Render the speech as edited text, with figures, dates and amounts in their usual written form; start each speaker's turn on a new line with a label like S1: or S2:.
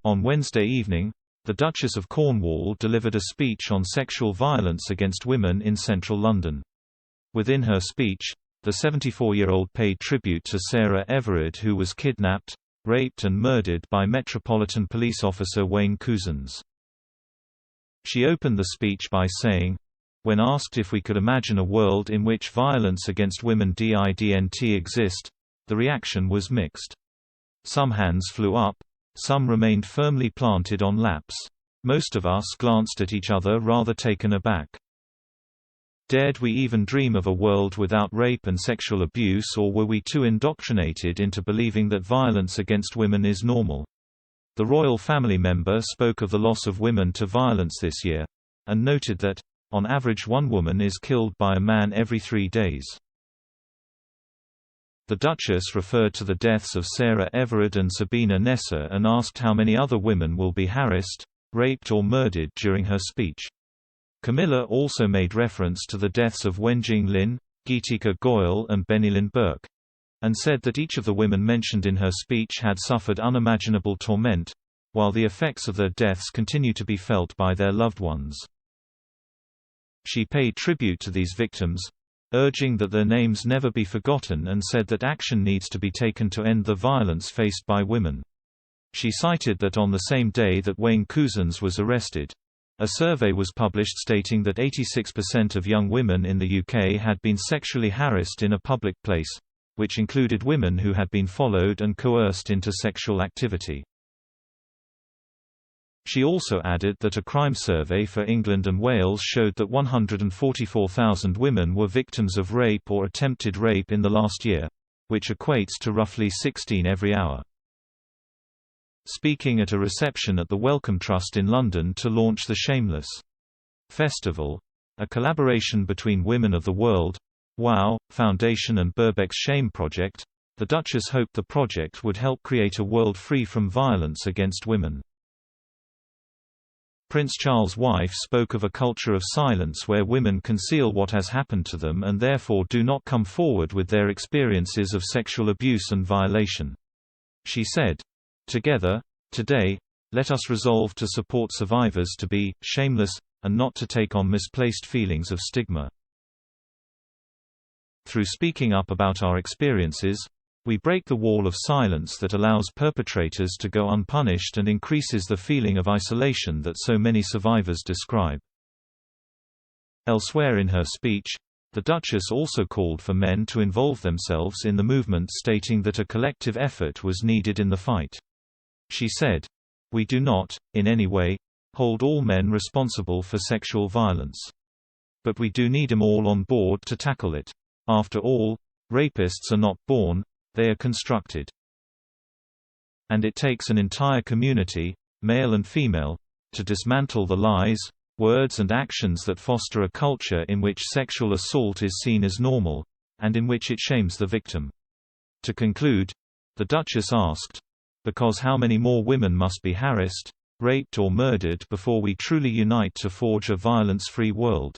S1: On Wednesday evening, the Duchess of Cornwall delivered a speech on sexual violence against women in central London. Within her speech, the 74-year-old paid tribute to Sarah Everard, who was kidnapped, raped and murdered by Metropolitan Police Officer v.i.o.l.e.n.c.e. She opened the speech by saying, "When asked if we could imagine a world in which violence against women didn't exist, the reaction was mixed. Some hands flew up, some remained firmly planted on laps. Most of us glanced at each other rather taken aback. Dared we even dream of a world without rape and sexual abuse, or were we too indoctrinated into believing that violence against women is normal?" The royal family member spoke of the loss of women to violence this year, and noted that, on average, one woman is killed by a man every 3 days. The Duchess referred to the deaths of Sarah Everard and Sabina Nessa and asked how many other women will be harassed, raped or murdered during her speech. Camilla also made reference to the deaths of Wen Jinglin, Geetika Goyal and Benilyn Burke, and said that each of the women mentioned in her speech had suffered unimaginable torment, while the effects of their deaths continue to be felt by their loved ones. She paid tribute to these victims, urging that their names never be forgotten, and said that action needs to be taken to end the violence faced by women. She cited that on the same day that v.i.o.l.e.n.c.e was arrested, a survey was published stating that 86% of young women in the UK had been sexually harassed in a public place, which included women who had been followed and coerced into sexual activity. She also added that a crime survey for England and Wales showed that 144,000 women were victims of rape or attempted rape in the last year, which equates to roughly 16 every hour. Speaking at a reception at the Wellcome Trust in London to launch the Shameless Festival, a collaboration between Women of the World, v.i.o.l.e.n.c.e. Foundation and Birkbeck's Shame Project, the Duchess hoped the project would help create a world free from violence against women. Prince Charles' wife spoke of a culture of silence where women conceal what has happened to them and therefore do not come forward with their experiences of sexual abuse and violation. She said, "Together, today, let us resolve to support survivors to be shameless, and not to take on misplaced feelings of stigma. Through speaking up about our experiences, we break the wall of silence that allows perpetrators to go unpunished and increases the feeling of isolation that so many survivors describe." Elsewhere in her speech, the Duchess also called for men to involve themselves in the movement, stating that a collective effort was needed in the fight. She said, "We do not, in any way, hold all men responsible for sexual violence. But we do need them all on board to tackle it. After all, rapists are not born, they are constructed. And it takes an entire community, male and female, to dismantle the lies, words and actions that foster a culture in which sexual assault is seen as normal, and in which it shames the victim." To conclude, the Duchess asked, "Because how many more women must be harassed, raped or murdered before we truly unite to forge a violence-free world?"